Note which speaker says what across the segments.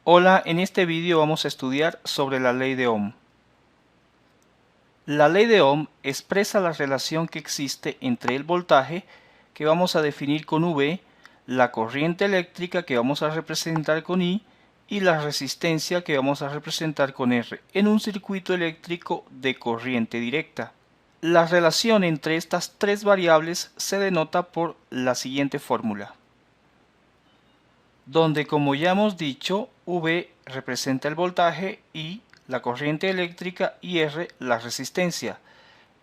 Speaker 1: Hola, en este vídeo vamos a estudiar sobre la ley de Ohm. La ley de Ohm expresa la relación que existe entre el voltaje, que vamos a definir con V, la corriente eléctrica, que vamos a representar con I, y la resistencia, que vamos a representar con R, en un circuito eléctrico de corriente directa. La relación entre estas tres variables se denota por la siguiente fórmula, donde, como ya hemos dicho, V representa el voltaje, I la corriente eléctrica y R la resistencia.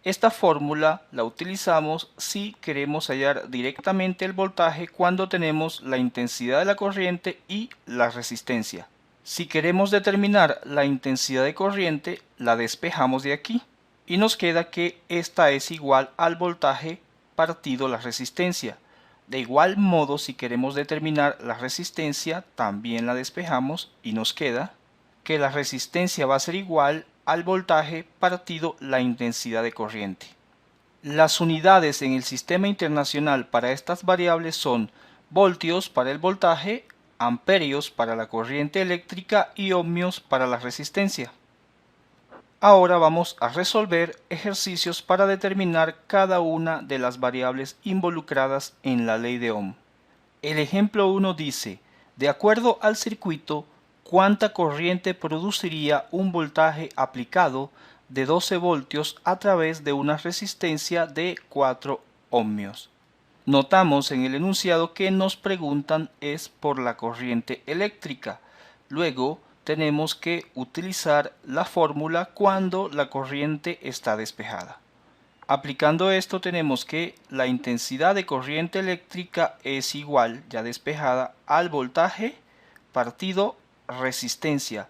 Speaker 1: Esta fórmula la utilizamos si queremos hallar directamente el voltaje cuando tenemos la intensidad de la corriente y la resistencia. Si queremos determinar la intensidad de corriente, la despejamos de aquí y nos queda que esta es igual al voltaje partido la resistencia. De igual modo, si queremos determinar la resistencia, también la despejamos y nos queda que la resistencia va a ser igual al voltaje partido la intensidad de corriente. Las unidades en el sistema internacional para estas variables son voltios para el voltaje, amperios para la corriente eléctrica y ohmios para la resistencia. Ahora vamos a resolver ejercicios para determinar cada una de las variables involucradas en la ley de Ohm. El ejemplo 1 dice, de acuerdo al circuito, ¿cuánta corriente produciría un voltaje aplicado de 12 voltios a través de una resistencia de 4 ohmios? Notamos en el enunciado que nos preguntan es por la corriente eléctrica. Luego tenemos que utilizar la fórmula cuando la corriente está despejada. Aplicando esto tenemos que la intensidad de corriente eléctrica es igual, ya despejada, al voltaje partido resistencia.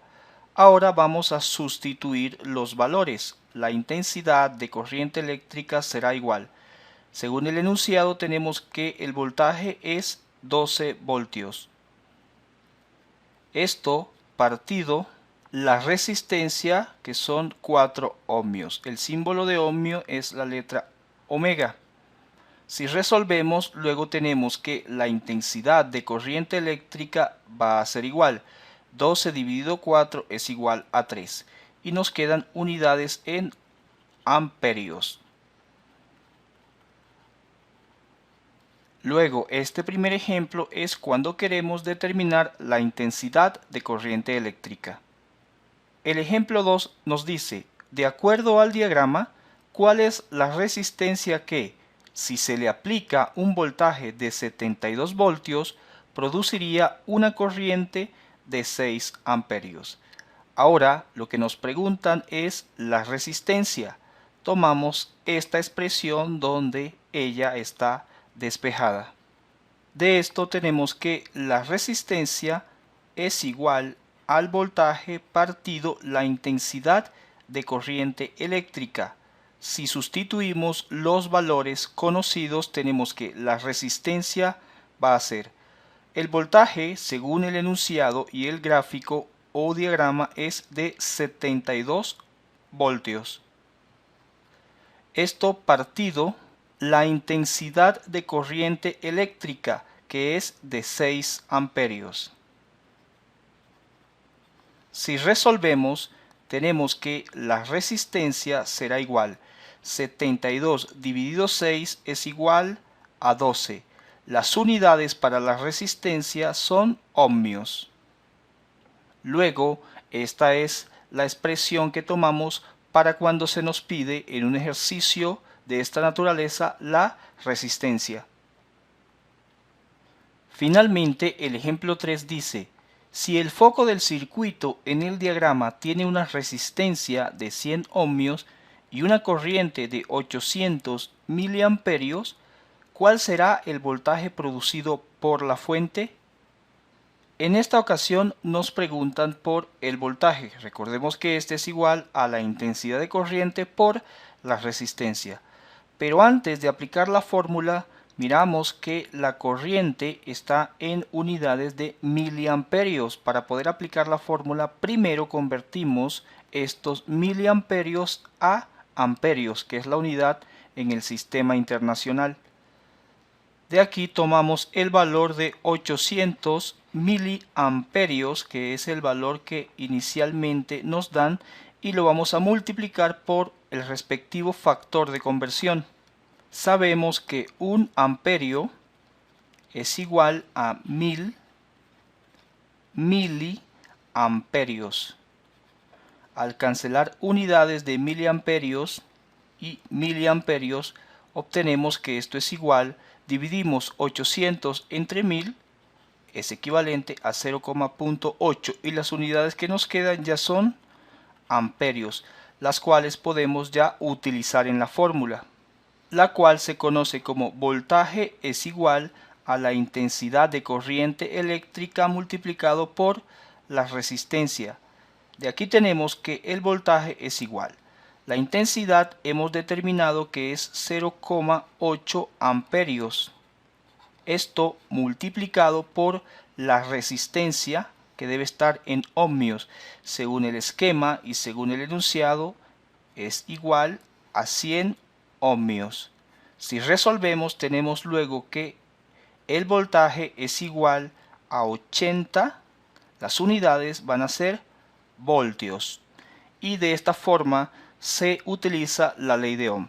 Speaker 1: Ahora vamos a sustituir los valores. La intensidad de corriente eléctrica será igual. Según el enunciado tenemos que el voltaje es 12 voltios. Esto partido la resistencia, que son 4 ohmios. El símbolo de ohmio es la letra omega. Si resolvemos, luego tenemos que la intensidad de corriente eléctrica va a ser igual. 12 dividido 4 es igual a 3. Y nos quedan unidades en amperios. Luego, este primer ejemplo es cuando queremos determinar la intensidad de corriente eléctrica. El ejemplo 2 nos dice, de acuerdo al diagrama, cuál es la resistencia que, si se le aplica un voltaje de 72 voltios, produciría una corriente de 6 amperios. Ahora, lo que nos preguntan es la resistencia. Tomamos esta expresión donde ella está despejada. De esto tenemos que la resistencia es igual al voltaje partido la intensidad de corriente eléctrica. Si sustituimos los valores conocidos, tenemos que la resistencia va a ser el voltaje, según el enunciado y el gráfico o diagrama, es de 72 voltios. Esto partido la intensidad de corriente eléctrica, que es de 6 amperios. Si resolvemos, tenemos que la resistencia será igual. 72 dividido 6 es igual a 12. Las unidades para la resistencia son ohmios. Luego, esta es la expresión que tomamos para cuando se nos pide en un ejercicio de esta naturaleza la resistencia. Finalmente, el ejemplo 3 dice, si el foco del circuito en el diagrama tiene una resistencia de 100 ohmios y una corriente de 800 miliamperios, ¿cuál será el voltaje producido por la fuente? En esta ocasión nos preguntan por el voltaje. Recordemos que este es igual a la intensidad de corriente por la resistencia. Pero antes de aplicar la fórmula, miramos que la corriente está en unidades de miliamperios. Para poder aplicar la fórmula, primero convertimos estos miliamperios a amperios, que es la unidad en el sistema internacional. De aquí tomamos el valor de 800 miliamperios, que es el valor que inicialmente nos dan, y lo vamos a multiplicar por el respectivo factor de conversión. Sabemos que 1 amperio es igual a 1000 miliamperios. Al cancelar unidades de miliamperios y miliamperios, obtenemos que esto es igual, dividimos 800 entre 1000, es equivalente a 0,8, y las unidades que nos quedan ya son amperios, las cuales podemos ya utilizar en la fórmula, la cual se conoce como voltaje es igual a la intensidad de corriente eléctrica multiplicado por la resistencia. De aquí tenemos que el voltaje es igual. La intensidad hemos determinado que es 0,8 amperios. Esto multiplicado por la resistencia, que debe estar en ohmios. Según el esquema y según el enunciado, es igual a 100 ohmios. Si resolvemos, tenemos luego que el voltaje es igual a 80, las unidades van a ser voltios, y de esta forma se utiliza la ley de Ohm.